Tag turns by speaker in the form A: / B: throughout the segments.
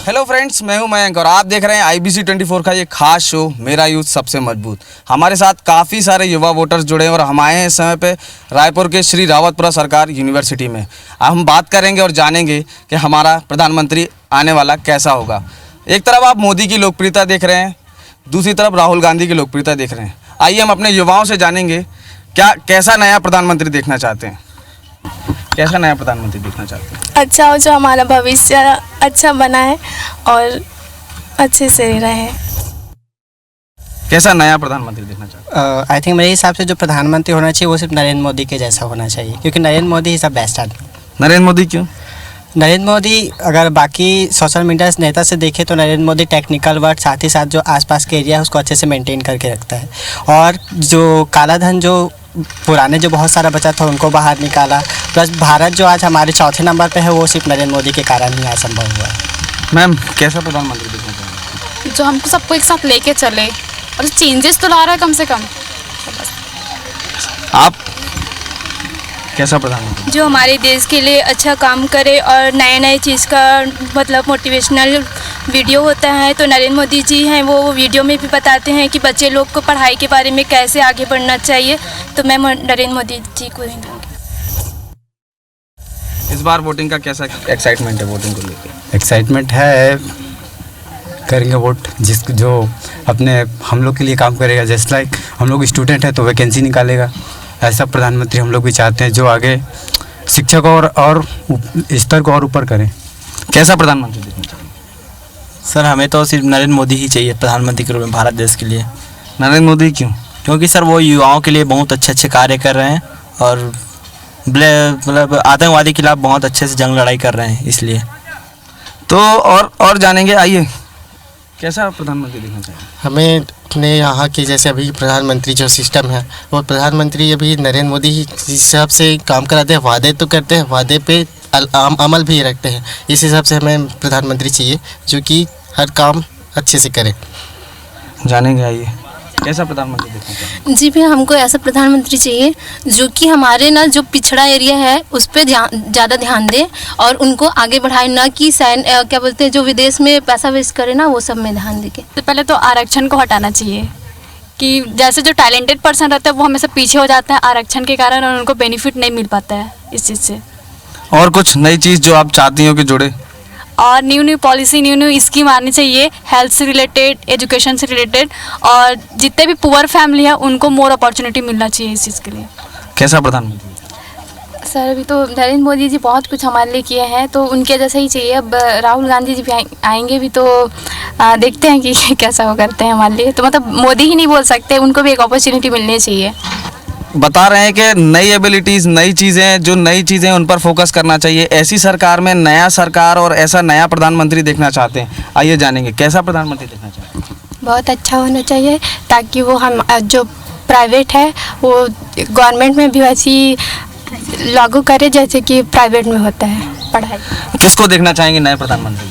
A: Hello friends, मैं हूं मयंक और आप देख रहे हैं IBC 24 का ये खास शो मेरा यूथ सबसे मजबूत। हमारे साथ काफ़ी सारे युवा वोटर्स जुड़े हैं और हम आए हैं इस समय पे रायपुर के श्री रावतपुरा सरकार यूनिवर्सिटी में। अब हम बात करेंगे और जानेंगे कि हमारा प्रधानमंत्री आने वाला कैसा होगा। एक तरफ आप मोदी की लोकप्रियता देख रहे हैं, दूसरी तरफ राहुल गांधी की लोकप्रियता देख रहे हैं। आइए हम अपने युवाओं से जानेंगे कैसा नया प्रधानमंत्री देखना चाहते हैं, कैसा नया प्रधानमंत्री देखना चाहते हैं।
B: अच्छा हो, जो हमारा भविष्य अच्छा बनाए और अच्छे से रहे।
A: कैसा नया प्रधानमंत्री देखना चाहते हैं?
C: आई थिंक मेरे हिसाब से जो प्रधानमंत्री होना चाहिए वो सिर्फ नरेंद्र मोदी के जैसा होना चाहिए, क्योंकि Narendra Modi is the best आदमी।
A: नरेंद्र मोदी क्यों?
C: नरेंद्र मोदी अगर बाकी सोशल मीडिया नेता से देखें तो नरेंद्र मोदी टेक्निकल वर्क साथ ही साथ जो आसपास के एरिया है उसको अच्छे से मेंटेन करके रखता है, और जो काला धन जो पुराने जो बहुत सारा बचा था उनको बाहर निकाला। प्लस भारत जो आज हमारे चौथे नंबर पे है वो सिर्फ नरेंद्र मोदी के कारण ही आज संभव हुआ है।
A: मैम, कैसा प्रधानमंत्री देखना चाहेंगे?
D: जो हमको सबको एक साथ लेके चले और चेंजेस तो ला रहा है कम से कम।
A: आप कैसा प्रधानमंत्री?
E: जो हमारे देश के लिए अच्छा काम करे और नए नए चीज़ का मतलब मोटिवेशनल वीडियो होता है तो नरेंद्र मोदी जी हैं, वो वीडियो में भी बताते हैं कि बच्चे लोग को पढ़ाई के बारे में कैसे आगे बढ़ना चाहिए, तो मैं नरेंद्र मोदी जी को ही दूँगी।
A: इस बार वोटिंग का कैसा एक्साइटमेंट है? वोटिंग को लेकर
F: एक्साइटमेंट है, करेंगे वोट जो अपने हम लोग के लिए काम करेगा। जस्ट लाइक हम लोग स्टूडेंट हैं तो वैकेंसी निकालेगा, ऐसा प्रधानमंत्री हम लोग भी चाहते हैं जो आगे शिक्षा को और स्तर को और ऊपर करें।
A: कैसा प्रधानमंत्री देखना चाहिए?
G: सर हमें तो सिर्फ नरेंद्र मोदी ही चाहिए प्रधानमंत्री के रूप में भारत देश के लिए।
A: नरेंद्र मोदी क्यों?
G: क्योंकि सर वो युवाओं के लिए बहुत अच्छे अच्छे कार्य कर रहे हैं और मतलब आतंकवादी के खिलाफ बहुत अच्छे से जंग लड़ाई कर रहे हैं, इसलिए।
A: तो और जानेंगे। आइए, कैसा प्रधानमंत्री देखना चाहिए?
H: हमें अपने यहाँ के जैसे अभी प्रधानमंत्री जो सिस्टम है वो प्रधानमंत्री अभी नरेंद्र मोदी ही हिसाब से काम कराते हैं। वादे तो करते हैं, वादे पे अमल भी रखते हैं। इस हिसाब से हमें प्रधानमंत्री चाहिए जो कि हर काम अच्छे से करे।
A: जानेंगे। आइए, कैसा प्रधानमंत्री देखना चाहिए?
B: जी भैया, हमको ऐसा प्रधानमंत्री चाहिए जो कि हमारे ना जो पिछड़ा एरिया है उस पर ज़्यादा ध्यान दे और उनको आगे बढ़ाए, ना कि क्या बोलते हैं जो विदेश में पैसा वेस्ट करे ना, वो सब में ध्यान दे के।
D: तो पहले तो आरक्षण को हटाना चाहिए कि जैसे जो टैलेंटेड पर्सन रहता है वो हमेशा पीछे हो जाता है आरक्षण के कारण और उनको बेनिफिट नहीं मिल पाता है इस चीज़ से।
A: और कुछ नई चीज़ जो आप चाहती हो कि जुड़े?
D: और न्यू पॉलिसी, न्यू स्कीम आनी चाहिए हेल्थ से रिलेटेड, एजुकेशन से रिलेटेड, और जितने भी पुअर फैमिली है उनको मोर अपॉर्चुनिटी मिलना चाहिए इस चीज़ के लिए।
A: कैसा प्रधानमंत्री?
B: सर अभी तो नरेंद्र मोदी जी बहुत कुछ हमारे लिए किए हैं तो उनके जैसा ही चाहिए। अब राहुल गांधी जी भी आएंगे भी तो देखते हैं कि कैसा वो करते हैं हमारे लिए। तो मतलब मोदी ही नहीं बोल सकते, उनको भी एक अपॉर्चुनिटी मिलनी चाहिए।
A: बता रहे हैं कि नई एबिलिटीज़, नई चीज़ें उन पर फोकस करना चाहिए। ऐसी सरकार में नया सरकार और ऐसा नया प्रधानमंत्री देखना चाहते हैं। आइए जानेंगे, कैसा प्रधानमंत्री देखना चाहते हैं?
B: बहुत अच्छा होना चाहिए ताकि वो हम जो प्राइवेट है वो गवर्नमेंट में भी वैसी लागू करे जैसे कि प्राइवेट में होता है पढ़ाई।
A: किसको देखना चाहेंगे नए प्रधानमंत्री?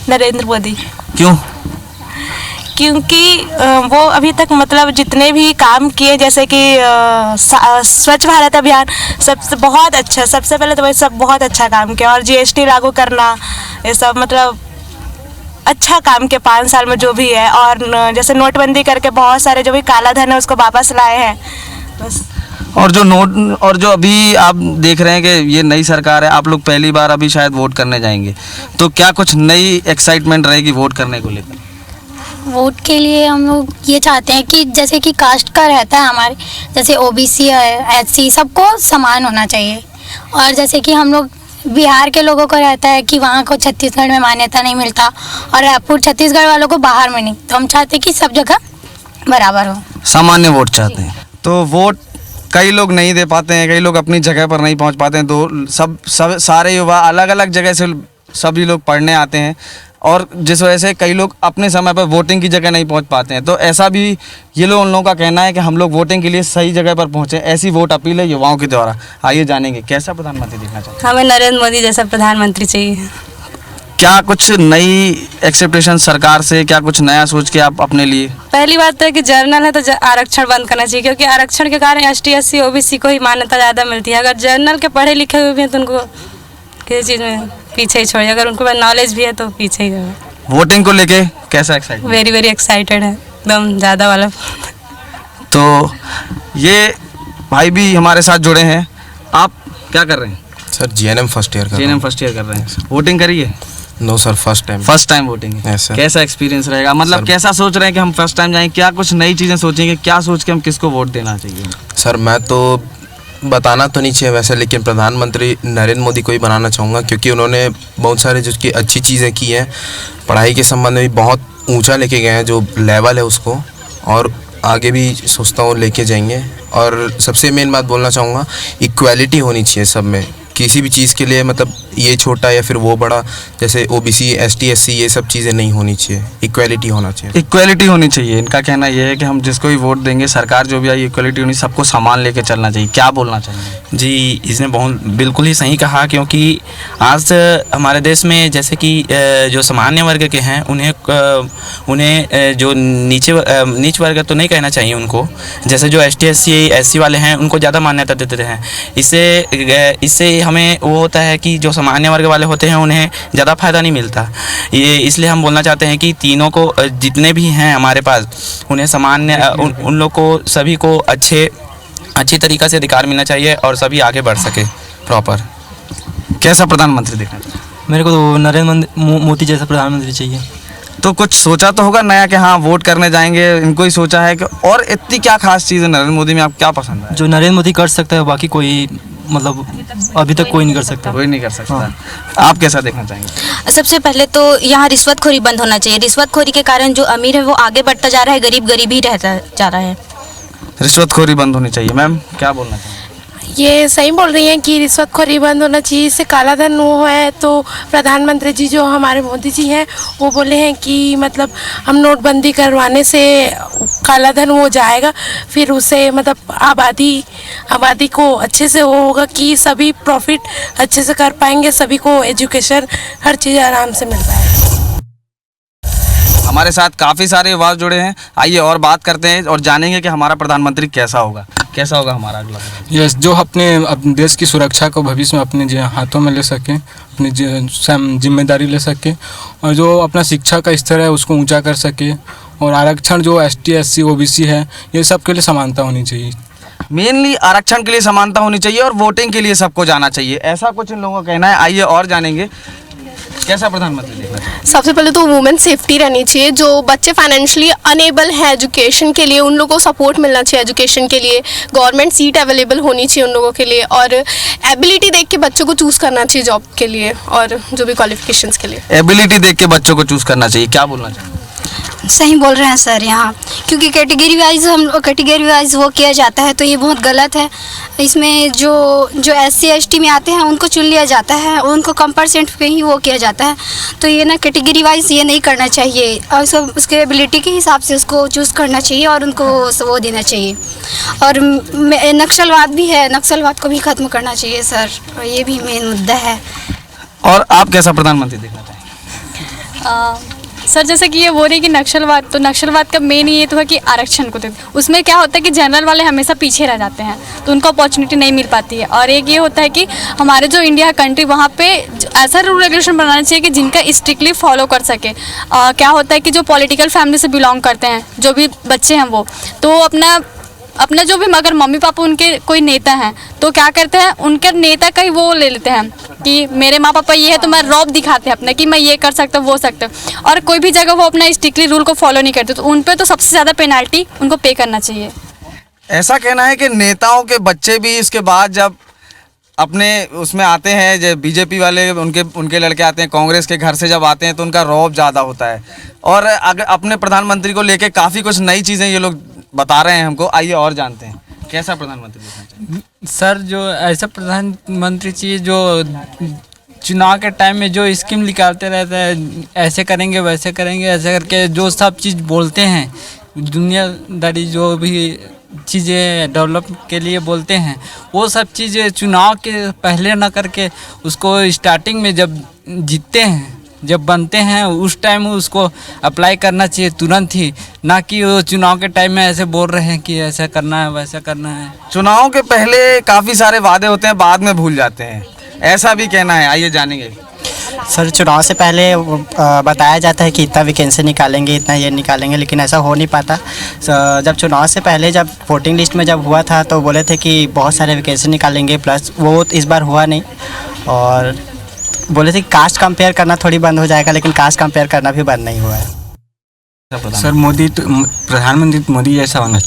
I: नरेंद्र मोदी।
A: क्यों?
I: क्योंकि वो अभी तक मतलब जितने भी काम किए जैसे कि स्वच्छ भारत अभियान सबसे बहुत अच्छा, सबसे पहले तो वही सब बहुत अच्छा काम किया, और GST लागू करना, ये सब मतलब अच्छा काम के 5 साल में जो भी है। और जैसे नोटबंदी करके बहुत सारे जो भी काला धन है उसको वापस लाए हैं बस।
A: और जो अभी आप देख रहे हैं कि ये नई सरकार है, आप लोग पहली बार अभी शायद वोट करने जाएंगे, तो क्या कुछ नई एक्साइटमेंट रहेगी वोट करने को लेकर?
J: वोट के लिए हम लोग ये चाहते हैं कि जैसे कि कास्ट का रहता है हमारे, जैसे OBC है, SC, सबको समान होना चाहिए। और जैसे कि हम लोग बिहार के लोगों को रहता है कि वहाँ को छत्तीसगढ़ में मान्यता नहीं मिलता और रायपुर छत्तीसगढ़ वालों को बाहर में नहीं, तो हम चाहते हैं कि सब जगह बराबर हो,
A: सामान्य वोट चाहते हैं। तो वोट कई लोग नहीं दे पाते हैं, कई लोग अपनी जगह पर नहीं पहुंच पाते हैं, तो सब सारे युवा अलग अलग जगह से सभी लोग पढ़ने आते हैं और जिस वजह से कई लोग अपने समय पर वोटिंग की जगह नहीं पहुंच पाते हैं। तो ऐसा भी ये लोग उन लोगों का कहना है कि हम लोग वोटिंग के लिए सही जगह पर पहुंचे। ऐसी वोट अपील है युवाओं के द्वारा। आइए जानेंगे कैसा प्रधानमंत्री देखना चाहते हैं।
I: हमें नरेंद्र मोदी जैसा प्रधानमंत्री चाहिए।
A: क्या कुछ नई एक्सेप्टेशन सरकार से, क्या कुछ नया सोच के आप अपने लिए?
I: पहली बात तो है कि जर्नल है तो आरक्षण बंद करना चाहिए, क्योंकि आरक्षण के कारण ST SC OBC को ही मान्यता ज़्यादा मिलती है। अगर जर्नल के पढ़े लिखे हुए भी हैं तो उनको किसी चीज़ में पीछे ही छोड़िए, अगर उनको नॉलेज भी है तो पीछे ही है।
A: वोटिंग को लेके कैसा एक्साइटेड?
I: वेरी एक्साइटेड है, एकदम ज़्यादा वाला।
A: तो ये भाई भी हमारे साथ जुड़े हैं। आप क्या कर रहे हैं?
K: Sir GNM first year
A: GNM first year कर रहे हैं। वोटिंग करिए?
K: No sir, first time
A: voting है।
K: Yes, sir.
A: कैसा एक्सपीरियंस रहेगा? मतलब
K: सर,
A: कैसा सोच रहे हैं कि हम फर्स्ट टाइम जाएंगे? क्या कुछ नई चीज़ें सोचेंगे? क्या सोच के हम किसको वोट देना चाहिए?
K: सर मैं तो बताना तो नहीं चाहिए वैसे, लेकिन प्रधानमंत्री नरेंद्र मोदी को ही बनाना चाहूँगा, क्योंकि उन्होंने बहुत सारे जो की अच्छी चीज़ें की हैं। पढ़ाई के संबंध में भी बहुत ऊंचा लेके गए हैं जो लेवल है उसको, और आगे भी सोचता हूँ लेके जाएंगे। और सबसे मेन बात बोलना चाहूँगा, इक्वालिटी होनी चाहिए सब में, किसी भी चीज़ के लिए मतलब ये छोटा या फिर वो बड़ा, जैसे OBC ST SC ये सब चीज़ें नहीं होनी चाहिए, इक्वालिटी होना चाहिए।
A: इक्वालिटी होनी चाहिए। इनका कहना यह है कि हम जिसको भी वोट देंगे, सरकार जो भी आई, इक्वालिटी होनी, सबको सामान लेके चलना चाहिए। क्या बोलना चाहिए?
G: जी, इसने बहुत बिल्कुल ही सही कहा, क्योंकि आज हमारे देश में जैसे कि जो सामान्य वर्ग के हैं उन्हें जो नीच वर्ग तो नहीं कहना चाहिए उनको, जैसे जो ST SC SC वाले हैं उनको ज़्यादा मान्यता देते हैं। इससे हमें वो होता है कि जो सामान्य वर्ग वाले होते हैं उन्हें ज़्यादा फ़ायदा नहीं मिलता। ये इसलिए हम बोलना चाहते हैं कि तीनों को, जितने भी हैं हमारे पास, उन्हें सामान्य उन लोग को सभी को अच्छी तरीक़ा से अधिकार मिलना चाहिए और सभी आगे बढ़ सके प्रॉपर।
A: कैसा प्रधानमंत्री देखना चाहिए?
L: मेरे को तो नरेंद्र मोदी जैसा प्रधानमंत्री चाहिए।
A: तो कुछ सोचा तो होगा नया कि हाँ वोट करने जाएंगे, इनको ही सोचा है कि, और इतनी क्या खास चीज़ है नरेंद्र मोदी में, आप क्या पसंद है?
L: जो नरेंद्र मोदी कर सकता है बाकी कोई मतलब अभी तक कोई नहीं कर सकता।
A: कोई नहीं कर सकता।
L: हाँ।
A: आप कैसा देखना चाहेंगे?
M: सबसे पहले तो यहाँ रिश्वतखोरी बंद होना चाहिए। रिश्वतखोरी के कारण जो अमीर है वो आगे बढ़ता जा रहा है, गरीब ही रहता जा रहा है।
A: रिश्वतखोरी बंद होनी चाहिए। मैम क्या बोलना चाहिए?
N: ये सही बोल रही हैं कि रिश्वतखोरी बंद होना चाहिए, इससे काला धन वो है। तो प्रधानमंत्री जी जो हमारे मोदी जी हैं वो बोले हैं कि मतलब हम नोटबंदी करवाने से काला धन हो जाएगा, फिर उससे मतलब आबादी को अच्छे से वो होगा कि सभी प्रॉफिट अच्छे से कर पाएंगे, सभी को एजुकेशन हर चीज़ आराम से मिल पाएगी।
A: हमारे साथ काफ़ी सारे युवा जुड़े हैं। आइए और बात करते हैं और जानेंगे कि हमारा प्रधानमंत्री कैसा होगा हमारा अगला।
O: यस, जो अपने देश की सुरक्षा को भविष्य में अपने हाथों में ले सके, अपनी जिम्मेदारी ले सके, और जो अपना शिक्षा का स्तर है उसको ऊंचा कर सके, और आरक्षण जो ST SC OBC है ये सब के लिए समानता होनी चाहिए।
A: मेनली आरक्षण के लिए समानता होनी चाहिए और वोटिंग के लिए सबको जाना चाहिए, ऐसा कुछ इन लोगों का कहना है। आइए और जानेंगे कैसा प्रधानमंत्री देखना चाहिए।
P: सबसे पहले तो वुमेन सेफ्टी रहनी चाहिए। जो बच्चे फाइनेंशियली अनेबल हैं एजुकेशन के लिए, उन लोगों को सपोर्ट मिलना चाहिए एजुकेशन के लिए। गवर्नमेंट सीट अवेलेबल होनी चाहिए उन लोगों के लिए, और एबिलिटी देख के बच्चों को चूज़ करना चाहिए जॉब के लिए और जो भी क्वालिफिकेशंस के लिए।
A: एबिलिटी देख के बच्चों को चूज़ करना चाहिए। क्या बोलना चाहिए?
J: सही बोल रहे हैं सर यहाँ, क्योंकि कैटेगरी वाइज वो किया जाता है तो ये बहुत गलत है। इसमें जो SC ST में आते हैं उनको चुन लिया जाता है, उनको कम परसेंट पे ही वो किया जाता है। तो ये ना कैटेगरी वाइज ये नहीं करना चाहिए, और उसके एबिलिटी के हिसाब से उसको चूज़ करना चाहिए और उनको वो देना चाहिए। और नक्सलवाद भी है, नक्सलवाद को भी ख़त्म करना चाहिए सर, ये भी मेन मुद्दा है।
A: और आप कैसा प्रधानमंत्री देखना चाहेंगे?
D: सर जैसे कि ये बोल रही है कि नक्सलवाद का मेन ये तो है कि आरक्षण को उसमें क्या होता है कि जनरल वाले हमेशा पीछे रह जाते हैं, तो उनको अपॉर्चुनिटी नहीं मिल पाती है। और एक ये होता है कि हमारे जो इंडिया कंट्री, वहाँ पे ऐसा रूल रेगुलेशन बनाना चाहिए कि जिनका स्ट्रिक्टली फॉलो कर सके। क्या होता है कि जो पॉलिटिकल फैमिली से बिलोंग करते हैं जो भी बच्चे हैं वो, तो अपना जो भी अगर मम्मी पापा उनके कोई नेता हैं तो क्या करते हैं, उनके नेता का ही वो ले लेते हैं कि मेरे माँ पापा ये है तो मैं रौब दिखाते हैं अपना कि मैं ये कर सकता हूँ वो सकता हूँ, और कोई भी जगह वो अपना स्ट्रिक्टली रूल को फॉलो नहीं करते, तो उन पे तो सबसे ज़्यादा पेनल्टी उनको पे करना चाहिए।
A: ऐसा कहना है कि नेताओं के बच्चे भी इसके बाद जब अपने उसमें आते हैं, जो बीजेपी वाले उनके लड़के आते हैं, कांग्रेस के घर से जब आते हैं तो उनका रौब ज़्यादा होता है। और अगर अपने प्रधानमंत्री को लेके काफ़ी कुछ नई चीज़ें ये लोग बता रहे हैं हमको। आइए और जानते हैं कैसा प्रधानमंत्री देखना चाहिए।
Q: सर जो ऐसा प्रधानमंत्री चाहिए जो चुनाव के टाइम में जो स्कीम निकालते रहते हैं, ऐसे करेंगे वैसे करेंगे, ऐसे करके जो सब चीज़ बोलते हैं, दुनियादारी जो भी चीज़ें डेवलप के लिए बोलते हैं, वो सब चीज़ें चुनाव के पहले ना करके उसको स्टार्टिंग में जब जीतते हैं, जब बनते हैं, उस टाइम उसको अप्लाई करना चाहिए तुरंत ही, ना कि वो चुनाव के टाइम में ऐसे बोल रहे हैं कि ऐसा करना है वैसा करना है।
A: चुनाव के पहले काफ़ी सारे वादे होते हैं, बाद में भूल जाते हैं, ऐसा भी कहना है, आइए जानेंगे।
C: सर चुनाव से पहले बताया जाता है कि इतना वैकेंसी निकालेंगे, इतना ये निकालेंगे, लेकिन ऐसा हो नहीं पाता। जब चुनाव से पहले जब वोटिंग लिस्ट में जब हुआ था तो बोले थे कि बहुत सारे वैकेंसी निकालेंगे, प्लस वो इस बार हुआ नहीं। और बोले थे कि कास्ट कंपेयर करना थोड़ी बंद हो जाएगा, लेकिन कास्ट कंपेयर करना भी बंद नहीं हुआ है।
O: सर मोदी तो प्रधानमंत्री मोदी जैसा होना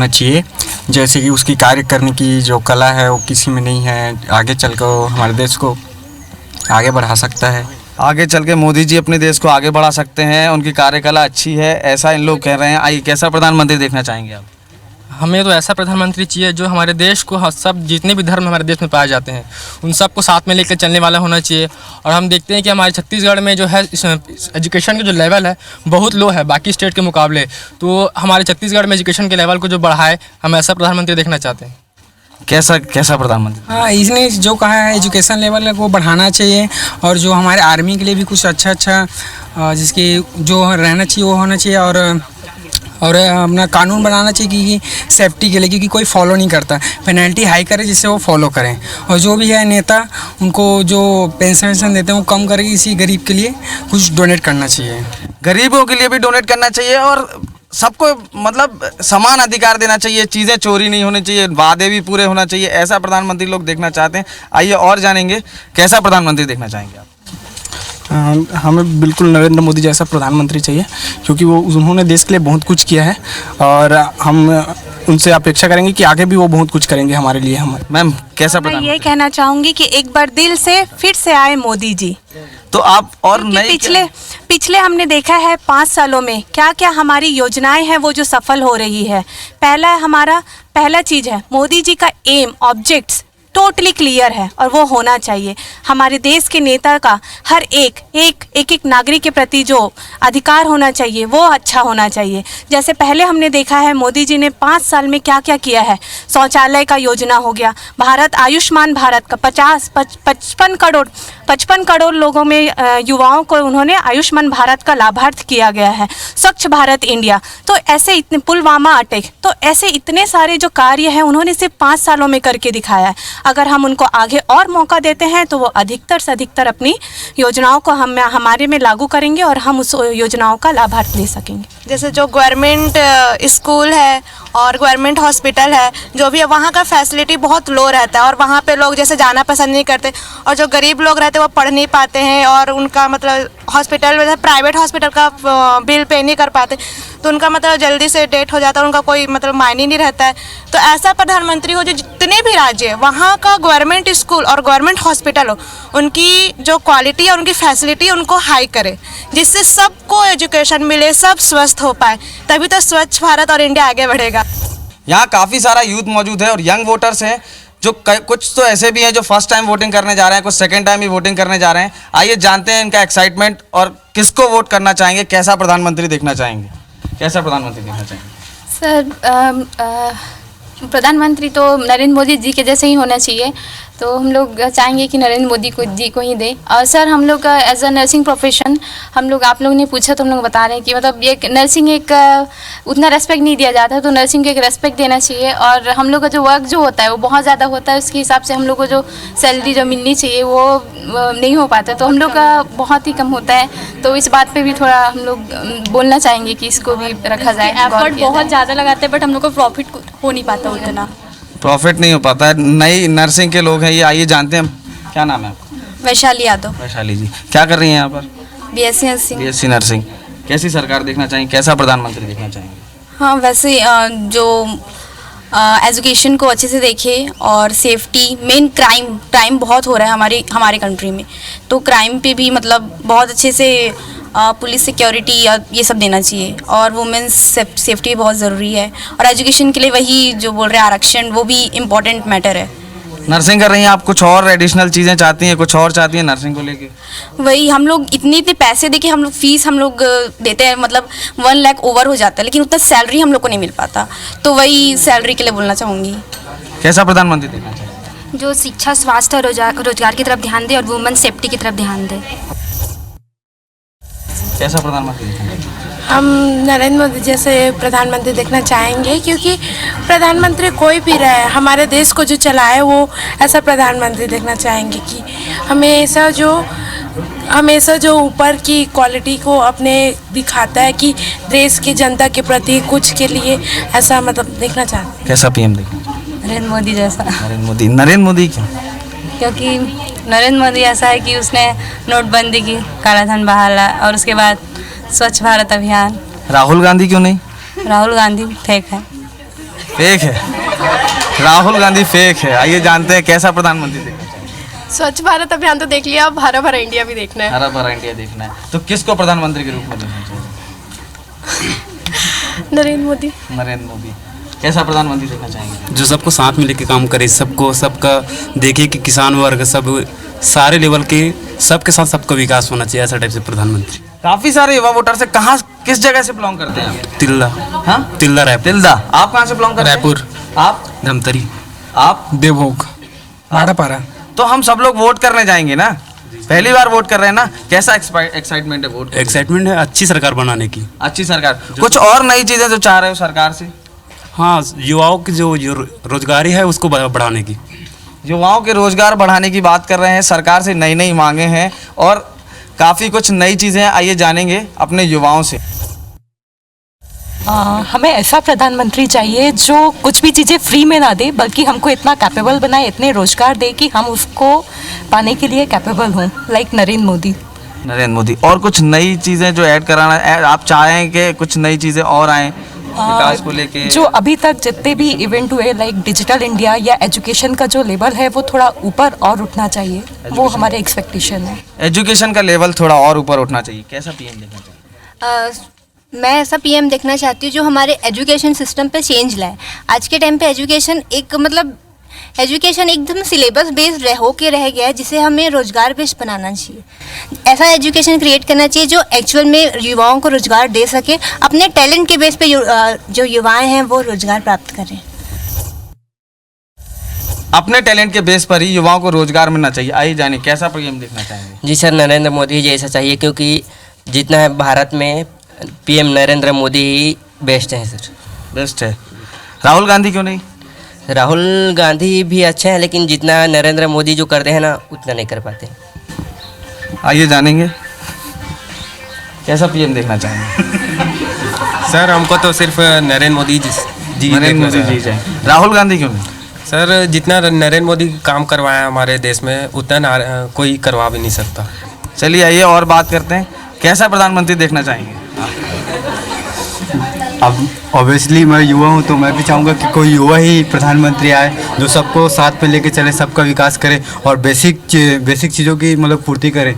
O: चाहिए, जैसे कि उसकी कार्य करने की जो कला है वो किसी में नहीं है। आगे चल कर वो हमारे देश को आगे बढ़ा सकता है।
A: आगे चल के मोदी जी अपने देश को आगे बढ़ा सकते हैं, उनकी कार्यकला अच्छी है, ऐसा इन लोग कह रहे हैं। आइए, कैसा प्रधानमंत्री देखना चाहेंगे आप?
L: हमें तो ऐसा प्रधानमंत्री चाहिए जो हमारे देश को, सब जितने भी धर्म हमारे देश में पाए जाते हैं उन सबको साथ में लेकर चलने वाला होना चाहिए। और हम देखते हैं कि हमारे छत्तीसगढ़ में जो है एजुकेशन का जो लेवल है बहुत लो है बाकी स्टेट के मुकाबले, तो हमारे छत्तीसगढ़ में एजुकेशन के लेवल को जो बढ़ाए, हम ऐसा प्रधानमंत्री देखना चाहते हैं।
A: कैसा प्रधानमंत्री?
R: हाँ, इसने जो कहा है एजुकेशन लेवल है वो बढ़ाना चाहिए, और जो हमारे आर्मी के लिए भी कुछ अच्छा जिसकी जो रहना चाहिए वो होना चाहिए, और अपना कानून बनाना चाहिए कि सेफ्टी के लिए, क्योंकि कोई फॉलो नहीं करता, पेनल्टी हाई करे जिससे वो फॉलो करें। और जो भी है नेता, उनको जो पेंशन देते हैं वो कम करके किसी गरीब के लिए कुछ डोनेट करना चाहिए।
A: गरीबों के लिए भी डोनेट करना चाहिए, और सबको मतलब समान अधिकार देना चाहिए, चीज़ें चोरी नहीं होनी चाहिए, वादे भी पूरे होना चाहिए, ऐसा प्रधानमंत्री लोग देखना चाहते हैं। आइए और जानेंगे, कैसा प्रधानमंत्री देखना चाहेंगे आप?
O: हमें बिल्कुल नरेंद्र मोदी जैसा प्रधानमंत्री चाहिए, क्योंकि उन्होंने देश के लिए बहुत कुछ किया है, और हम उनसे अपेक्षा करेंगे कि आगे भी वो बहुत कुछ करेंगे हमारे लिए।
A: मैम, कैसा
I: मैं ये कहना चाहूँगी कि एक बार दिल से फिर से आए मोदी जी।
A: तो आप और नई
I: पिछले हमने देखा है 5 सालों में क्या क्या हमारी योजनाएं हैं वो जो सफल हो रही है। पहला चीज़ है मोदी जी का एम, ऑब्जेक्ट्स टोटली क्लियर है, और वो होना चाहिए। हमारे देश के नेता का हर एक नागरिक के प्रति जो अधिकार होना चाहिए वो अच्छा होना चाहिए। जैसे पहले हमने देखा है मोदी जी ने 5 साल में क्या क्या किया है। शौचालय का योजना हो गया, भारत आयुष्मान भारत का 55 करोड़ लोगों में युवाओं को उन्होंने आयुष्मान भारत का लाभार्थ किया गया है। स्वच्छ भारत इंडिया, तो ऐसे इतने पुलवामा अटैक, तो ऐसे इतने सारे जो कार्य हैं उन्होंने सिर्फ 5 सालों में करके दिखाया है। अगर हम उनको आगे और मौका देते हैं तो वो अधिकतर से अधिकतर अपनी योजनाओं को हमारे में लागू करेंगे, और हम उस योजनाओं का लाभार्थ ले सकेंगे। जैसे जो गवर्नमेंट स्कूल है और गवर्नमेंट हॉस्पिटल है, जो भी है वहाँ का फैसिलिटी बहुत लो रहता है, और वहाँ पे लोग जैसे जाना पसंद नहीं करते, और जो गरीब लोग रहते हैं वो पढ़ नहीं पाते हैं, और उनका मतलब हॉस्पिटल में प्राइवेट हॉस्पिटल का बिल पे नहीं कर पाते, तो उनका मतलब जल्दी से डेथ हो जाता है, उनका कोई मतलब मायने नहीं रहता है। तो ऐसा प्रधानमंत्री हो जो जितने भी राज्य है वहाँ का गवर्नमेंट स्कूल और गवर्नमेंट हॉस्पिटल हो, उनकी जो क्वालिटी है, उनकी फैसिलिटी उनको हाई करे, जिससे सबको एजुकेशन मिले, सब स्वस्थ हो पाए, तभी तो स्वच्छ भारत और इंडिया आगे बढ़ेगा।
A: यहाँ काफ़ी सारा यूथ मौजूद है और यंग वोटर्स हैं, जो कुछ तो ऐसे भी हैं जो फर्स्ट टाइम वोटिंग करने जा रहे हैं, कुछ सेकंड टाइम भी वोटिंग करने जा रहे हैं। आइए जानते हैं इनका एक्साइटमेंट और किसको वोट करना चाहेंगे, कैसा प्रधानमंत्री देखना चाहेंगे, कैसा प्रधानमंत्री देखना चाहेंगे?
B: सर प्रधानमंत्री तो नरेंद्र मोदी जी के जैसे ही होना चाहिए, तो हम लोग चाहेंगे कि नरेंद्र मोदी जी को ही दें। और सर हम लोग का एज अ नर्सिंग प्रोफेशन, हम लोग आप लोगों ने पूछा तो हम लोग बता रहे हैं कि मतलब ये नर्सिंग एक उतना रेस्पेक्ट नहीं दिया जाता, तो नर्सिंग को एक रेस्पेक्ट देना चाहिए। और हम लोग का जो वर्क जो होता है वो बहुत ज़्यादा होता है, उसके हिसाब से हम लोग को जो सैलरी जो मिलनी चाहिए वो नहीं हो पाता, तो हम लोग का बहुत ही कम होता है। तो इस बात पर भी थोड़ा हम लोग बोलना चाहेंगे कि इसको भी रखा जाए।
D: एफर्ट बहुत ज़्यादा लगाते हैं, बट हम लोग को प्रॉफिट हो नहीं पाता उतना,
A: प्रॉफिट नहीं हो पाता है। नई नर्सिंग के लोग हैं ये, आइए जानते हैं, क्या नाम है आपका?
M: वैशाली यादव।
A: वैशाली जी, क्या कर रही हैं यहाँ पर?
M: BSc nursing.
A: BSc nursing. कैसी सरकार देखना चाहेंगे, कैसा प्रधानमंत्री देखना चाहेंगे?
M: हाँ, वैसे जो एजुकेशन को अच्छे से देखे, और सेफ्टी, मेन क्राइम बहुत हो रहा है हमारे कंट्री में, तो क्राइम पे भी मतलब बहुत अच्छे से पुलिस सिक्योरिटी ये सब देना चाहिए, और वुमेन्स सेफ्टी बहुत ज़रूरी है, और एजुकेशन के लिए वही जो बोल रहे हैं आरक्षण, वो भी इम्पोर्टेंट मैटर है।
A: नर्सिंग कर रही हैं आप, कुछ और एडिशनल चीज़ें चाहती हैं, कुछ और चाहती हैं नर्सिंग को लेके?
M: वही हम लोग इतने इतने पैसे दे के हम लोग फीस हम लोग देते हैं, मतलब 1 लाख ओवर हो जाता है, लेकिन उतना सैलरी हम लोग को नहीं मिल पाता। तो वही सैलरी के लिए बोलना चाहूँगी।
A: कैसा प्रधानमंत्री देखना चाहिए?
S: जो शिक्षा, स्वास्थ्य और रोजगार की तरफ ध्यान दे और वुमेन सेफ्टी की तरफ ध्यान दे।
A: कैसा प्रधानमंत्री देखना चाहिए?
N: हम नरेंद्र मोदी जैसे प्रधानमंत्री देखना चाहेंगे, क्योंकि प्रधानमंत्री कोई भी रहे, हमारे देश को जो चलाए वो ऐसा प्रधानमंत्री देखना चाहेंगे कि हमेशा जो ऊपर की क्वालिटी को अपने दिखाता है कि देश की जनता के प्रति कुछ के लिए, ऐसा मतलब देखना चाहते हैं।
A: कैसा पीएम देखना?
M: नरेंद्र मोदी जैसा।
A: नरेंद्र मोदी क्यों?
M: क्योंकि नरेंद्र मोदी ऐसा है कि उसने नोटबंदी की, काला धन बहाला, और उसके बाद स्वच्छ भारत अभियान।
A: राहुल गांधी क्यों नहीं?
M: राहुल गांधी फेक है।
A: फेक है? राहुल गांधी फेक है। आइए जानते हैं कैसा प्रधानमंत्री देखना चाहिए?
P: स्वच्छ भारत अभियान तो देख लिया, अब हरा भरा इंडिया भी देखना है।
A: हरा भरा इंडिया देखना है, तो किसको प्रधानमंत्री के रूप में देखना चाहिए?
P: नरेंद्र मोदी।
A: नरेंद्र मोदी। कैसा प्रधानमंत्री देखना चाहेंगे?
F: जो सबको साथ में लेके काम करे, सबका देखे कि किसान वर्ग सब सारे लेवल के सबके साथ सबका विकास होना चाहिए, ऐसा टाइप से प्रधानमंत्री।
A: काफी सारे युवा वोटर से कहाँ, किस जगह से बिलोंग करते हैं आप?
F: तिल्दा।
A: हाँ,
F: तिल्दा रायपुर।
A: तिल्दा। आप कहाँ से बिलोंग करते हैं?
O: रायपुर।
A: आप?
F: धमतरी।
A: आप?
O: देवभोग, माड़ापारा।
A: तो हम सब लोग वोट करने जाएंगे ना, पहली बार वोट कर रहे हैं ना, कैसा एक्साइटमेंट है वोट?
F: एक्साइटमेंट है अच्छी सरकार बनाने की।
A: अच्छी सरकार। कुछ और नई चीजें जो चाह रहे हो सरकार से?
F: हाँ, युवाओं की जो रोजगारी है उसको बढ़ाने की।
A: युवाओं के रोजगार बढ़ाने की बात कर रहे हैं, सरकार से नई नई मांगे हैं और काफ़ी कुछ नई चीज़ें हैं। आइए जानेंगे अपने युवाओं से।
T: हमें ऐसा प्रधानमंत्री चाहिए जो कुछ भी चीज़ें फ्री में ना दे, बल्कि हमको इतना कैपेबल बनाए, इतने रोजगार दे कि हम उसको पाने के लिए कैपेबल हों, लाइक नरेंद्र मोदी।
A: नरेंद्र मोदी। और कुछ नई चीज़ें जो ऐड कराना आप चाहें कि कुछ नई चीज़ें और आएँ विकास को लेके?
T: जो अभी तक जितने भी इवेंट हुए, लाइक डिजिटल इंडिया या एजुकेशन का जो लेवल है वो थोड़ा ऊपर और उठना चाहिए, वो हमारे एक्सपेक्टेशन है।
A: एजुकेशन का लेवल थोड़ा और ऊपर उठना चाहिए। कैसा पीएम देखना चाहिए?
U: मैं ऐसा पीएम देखना चाहती हूँ जो हमारे एजुकेशन सिस्टम पे चेंज लाए। आज के टाइम पे एजुकेशन एकदम सिलेबस बेस्ड होके रह गया है, जिसे हमें रोजगार बेस्ड बनाना चाहिए। ऐसा एजुकेशन क्रिएट करना चाहिए जो एक्चुअल में युवाओं को रोजगार दे सके, अपने टैलेंट के बेस पे जो युवाएं हैं वो रोजगार प्राप्त करें।
A: अपने टैलेंट के बेस पर ही युवाओं को रोजगार मिलना चाहिए। आइए जाने कैसा पीएम देखना चाहेंगे?
V: जी सर, नरेंद्र मोदी जैसा चाहिए, क्योंकि जितना है भारत में पीएम नरेंद्र मोदी ही बेस्ट है सर।
A: बेस्ट है। राहुल गांधी क्यों नहीं?
V: राहुल गांधी भी अच्छे हैं, लेकिन जितना नरेंद्र मोदी जो करते हैं ना, उतना नहीं कर पाते।
A: आइए जानेंगे कैसा पीएम देखना चाहेंगे?
W: सर हमको तो सिर्फ नरेंद्र मोदी जी
A: नरेंद्र मोदी जी जाए। राहुल गांधी क्यों नहीं?
W: सर जितना नरेंद्र मोदी काम करवाया हमारे देश में, उतना कोई करवा भी नहीं सकता।
A: चलिए आइए और बात करते हैं, कैसा प्रधानमंत्री देखना चाहेंगे?
F: अब ऑब्वियसली मैं युवा हूँ, तो मैं भी चाहूँगा कि कोई युवा ही प्रधानमंत्री आए जो सबको साथ में लेके चले, सबका विकास करे और बेसिक चीज़ों की मतलब पूर्ति करे।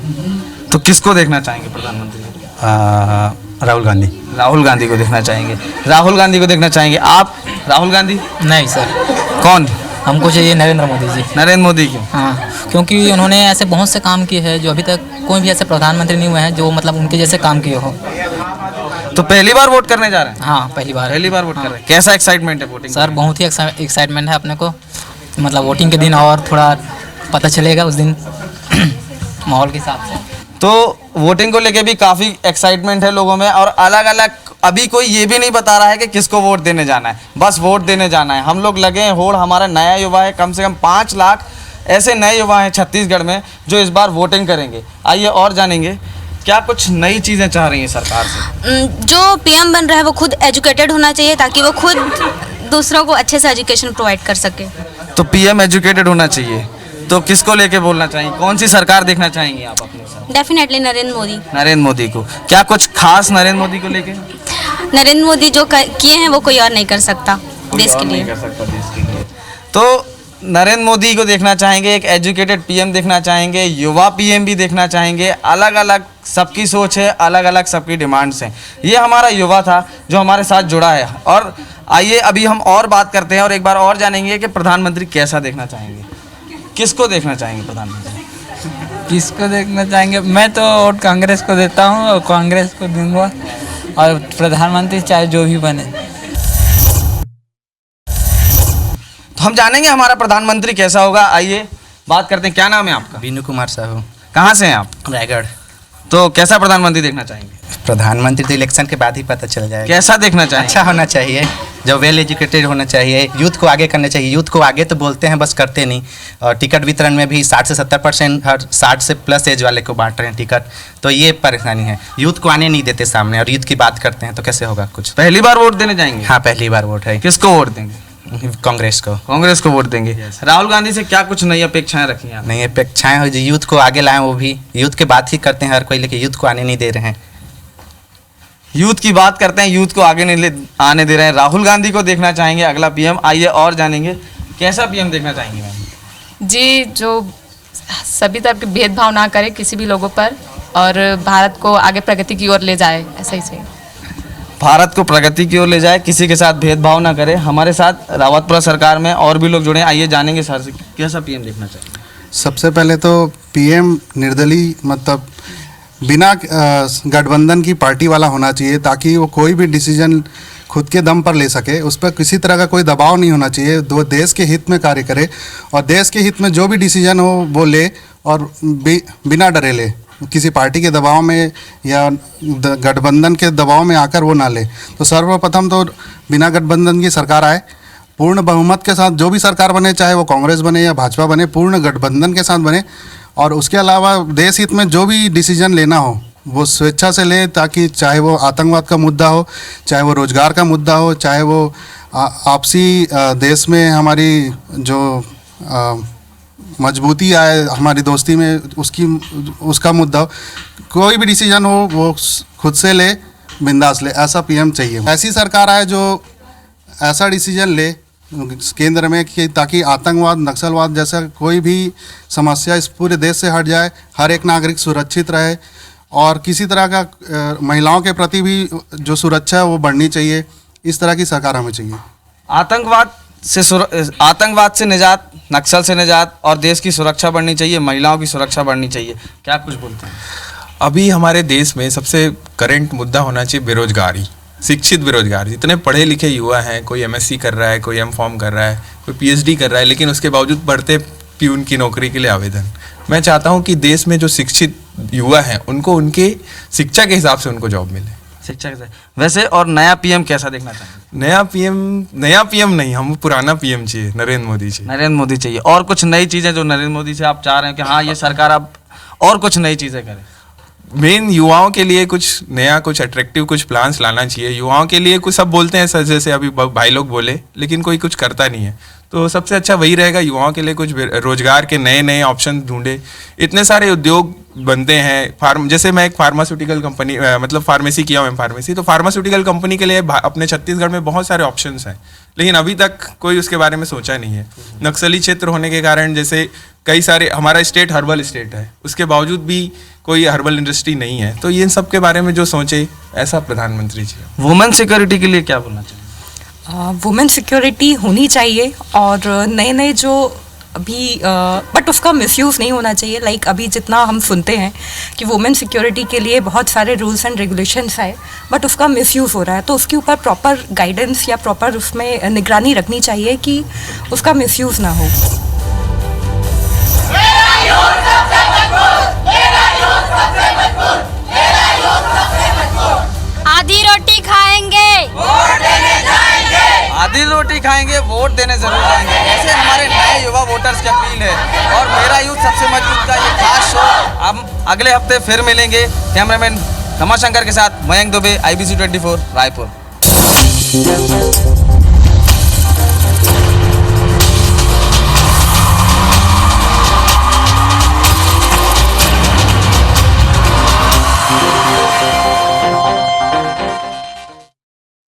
A: तो किसको देखना चाहेंगे प्रधानमंत्री?
F: राहुल गांधी।
A: राहुल गांधी को देखना चाहेंगे। राहुल गांधी को देखना चाहेंगे। आप? राहुल गांधी
X: नहीं सर।
A: कौन?
X: हमको चाहिए नरेंद्र मोदी जी।
A: नरेंद्र मोदी क्यों?
X: हाँ, क्योंकि उन्होंने ऐसे बहुत से काम किए हैं जो अभी तक कोई भी ऐसे प्रधानमंत्री नहीं हुए हैं जो मतलब उनके जैसे काम किए हो।
A: तो पहली बार वोट करने जा रहे हैं?
X: हाँ, पहली बार
A: वोट कर रहे हैं। कैसा एक्साइटमेंट है वोटिंग?
X: सर बहुत ही एक्साइटमेंट है अपने को, मतलब वोटिंग के दिन और थोड़ा पता चलेगा उस दिन माहौल के हिसाब से।
A: तो वोटिंग को लेके भी काफ़ी एक्साइटमेंट है लोगों में, और अलग अलग अभी कोई ये भी नहीं बता रहा है कि किसको वोट देने जाना है, बस वोट देने जाना है। हम लोग लगे हैं होड़, हमारा नया युवा है, कम से कम 5 लाख ऐसे नए युवा हैं छत्तीसगढ़ में जो इस बार वोटिंग करेंगे। आइए और जानेंगे क्या कुछ नई चीज़ें चाह रही हैं सरकार से।
U: जो पीएम बन रहा है वो खुद एजुकेटेड होना चाहिए, ताकि वो खुद दूसरों को अच्छे से एजुकेशन प्रोवाइड कर सके।
A: तो पीएम एजुकेटेड होना चाहिए, तो किसको लेके बोलना चाहिए? कौन सी सरकार देखना चाहेंगे आप अपने साथ?
U: डेफिनेटली नरेंद्र मोदी।
A: नरेंद्र मोदी को। क्या कुछ खास नरेंद्र मोदी को लेके?
U: नरेंद्र मोदी जो किए हैं वो कोई और नहीं कर सकता देश के लिए।
A: तो नरेंद्र मोदी को देखना चाहेंगे, एक एजुकेटेड पीएम देखना चाहेंगे, युवा पीएम भी देखना चाहेंगे। अलग अलग सबकी सोच है, अलग अलग सबकी डिमांड्स हैं। ये हमारा युवा था जो हमारे साथ जुड़ा है। और आइए अभी हम और बात करते हैं और एक बार और जानेंगे कि प्रधानमंत्री कैसा देखना चाहेंगे। किसको देखना चाहेंगे प्रधानमंत्री?
Q: किसको देखना चाहेंगे? मैं तो वोट कांग्रेस को देता हूँ और कांग्रेस को दूंगा, और प्रधानमंत्री चाहे जो भी बने।
A: तो हम जानेंगे हमारा प्रधानमंत्री कैसा होगा। आइए बात करते हैं। क्या नाम है आपका?
E: बीनू कुमार साहू।
A: कहाँ से हैं आप?
E: रायगढ़।
A: तो कैसा प्रधानमंत्री देखना चाहेंगे?
E: प्रधानमंत्री तो इलेक्शन के बाद ही पता चल जाएगा।
A: कैसा देखना चाहेंगे?
E: अच्छा होना चाहिए, जो वेल एजुकेटेड होना चाहिए, यूथ को आगे करना चाहिए। यूथ को आगे तो बोलते हैं बस करते नहीं। और टिकट वितरण में भी 60 से 70% हर 60 से प्लस एज वाले को बांट रहे हैं टिकट, तो ये परेशानी है। यूथ को आने नहीं देते सामने, और यूथ की बात करते हैं तो कैसे होगा कुछ।
A: पहली बार वोट देने जाएंगे?
E: हाँ, पहली बार वोट है।
A: किसको वोट देंगे?
E: कांग्रेस को।
A: कांग्रेस को वोट देंगे। राहुल गांधी से क्या कुछ नई अपेक्षाएं रखी हैं?
E: नई अपेक्षाएं हो जो यूथ को आगे लाएं, वो भी यूथ की बात ही करते हैं हर कोई, लेकिन यूथ को आने नहीं दे रहे हैं।
A: यूथ की बात करते हैं, यूथ को आगे नहीं आने दे रहे हैं। राहुल गांधी को देखना चाहेंगे अगला पीएम। आइए और जानेंगे कैसा पीएम देखना चाहेंगे मैम?
G: जी, जो सभी तरह के भेदभाव ना करे किसी भी लोगों पर, और भारत को आगे प्रगति की ओर ले जाए, ऐसा ही चाहिए।
A: भारत को प्रगति की ओर ले जाए, किसी के साथ भेदभाव ना करे। हमारे साथ रावतपुरा सरकार में और भी लोग जुड़े हैं। आइए जानेंगे सर से कैसा पीएम देखना चाहिए।
H: सबसे पहले तो पीएम निर्दलीय, मतलब बिना गठबंधन की पार्टी वाला होना चाहिए, ताकि वो कोई भी डिसीजन खुद के दम पर ले सके। उस पर किसी तरह का कोई दबाव नहीं होना चाहिए। दो देश के हित में कार्य करे, और देश के हित में जो भी डिसीजन हो वो ले, और बिना डरे ले। किसी पार्टी के दबाव में या गठबंधन के दबाव में आकर वो ना ले। तो सर्वप्रथम तो बिना गठबंधन की सरकार आए, पूर्ण बहुमत के साथ जो भी सरकार बने, चाहे वो कांग्रेस बने या भाजपा बने, पूर्ण गठबंधन के साथ बने। और उसके अलावा देश हित में जो भी डिसीजन लेना हो वो स्वेच्छा से ले, ताकि चाहे वो आतंकवाद का मुद्दा हो, चाहे वो रोजगार का मुद्दा हो, चाहे वो आपसी देश में हमारी जो मजबूती आए हमारी दोस्ती में, उसका मुद्दा हो, कोई भी डिसीजन हो वो खुद से ले, बिंदास ले। ऐसा पीएम चाहिए। ऐसी सरकार आए जो ऐसा डिसीजन ले केंद्र में कि ताकि आतंकवाद, नक्सलवाद जैसा कोई भी समस्या इस पूरे देश से हट जाए, हर एक नागरिक सुरक्षित रहे, और किसी तरह का महिलाओं के प्रति भी जो सुरक्षा है वो बढ़नी चाहिए। इस तरह की सरकार हमें चाहिए।
A: आतंकवाद से निजात, नक्सल से निजात, और देश की सुरक्षा बढ़नी चाहिए, महिलाओं की सुरक्षा बढ़नी चाहिए। क्या कुछ बोलते हैं?
K: अभी हमारे देश में सबसे करंट मुद्दा होना चाहिए बेरोजगारी, शिक्षित बेरोजगार। जितने पढ़े लिखे युवा हैं, कोई एमएससी कर रहा है, कोई एमफॉर्म कर रहा है, कोई पीएचडी कर रहा है, लेकिन उसके बावजूद बढ़ते प्यून की नौकरी के लिए आवेदन। मैं चाहता हूं कि देश में जो शिक्षित युवा हैं उनको उनके शिक्षा के हिसाब से उनको जॉब मिले।
A: शिक्षा के साथ वैसे। और नया पीएम कैसा देखना चाहिए?
K: नया पीएम नहीं, हम पुराना पीएम चाहिए, नरेंद्र मोदी चाहिए।
A: नरेंद्र मोदी चाहिए। और कुछ नई चीज़ें जो नरेंद्र मोदी से आप चाह रहे हैं कि हाँ ये सरकार अब और कुछ नई चीज़ें करे?
K: मेन युवाओं के लिए कुछ नया, कुछ अट्रैक्टिव, कुछ प्लान्स लाना चाहिए। युवाओं के लिए कुछ सब बोलते हैं सर, जैसे अभी भाई लोग बोले, लेकिन कोई कुछ करता नहीं है। तो सबसे अच्छा वही रहेगा, युवाओं के लिए कुछ रोजगार के नए नए ऑप्शन ढूंढे। इतने सारे उद्योग बनते हैं। जैसे मैं एक फार्मास्यूटिकल कंपनी, मतलब फार्मेसी किया हूँ, फार्मेसी, तो फार्मास्यूटिकल कंपनी के लिए अपने छत्तीसगढ़ में बहुत सारे ऑप्शंस हैं, लेकिन अभी तक कोई उसके बारे में सोचा नहीं है। नक्सली क्षेत्र होने के कारण जैसे कई सारे, हमारा स्टेट हर्बल स्टेट है, उसके बावजूद भी कोई हर्बल इंडस्ट्री नहीं है। तो इन सब के बारे में जो सोचे, ऐसा प्रधानमंत्री जी।
A: वुमेन सिक्योरिटी के लिए क्या बोलना चाहिए?
T: वुमेन सिक्योरिटी होनी चाहिए, और नए नए जो अभी बट उसका मिसयूज़ नहीं होना चाहिए। लाइक अभी जितना हम सुनते हैं कि वुमेन सिक्योरिटी के लिए बहुत सारे रूल्स एंड रेगुलेशंस है, बट उसका मिसयूज़ हो रहा है। तो उसके ऊपर प्रॉपर गाइडेंस या प्रॉपर उसमें निगरानी रखनी चाहिए कि उसका मिसयूज़ ना हो।
Y: आधी रोटी खाएंगे, वोट देने जाएंगे।
A: आधी रोटी खाएंगे, वोट देने जरूर जाएंगे। ऐसे हमारे नए युवा वोटर्स की अपील है। और मेरा यूथ सबसे मजबूत का ये खास शो हम अगले हफ्ते फिर मिलेंगे। कैमरामैन रमाशंकर के साथ मयंक दुबे, IBC 24 रायपुर।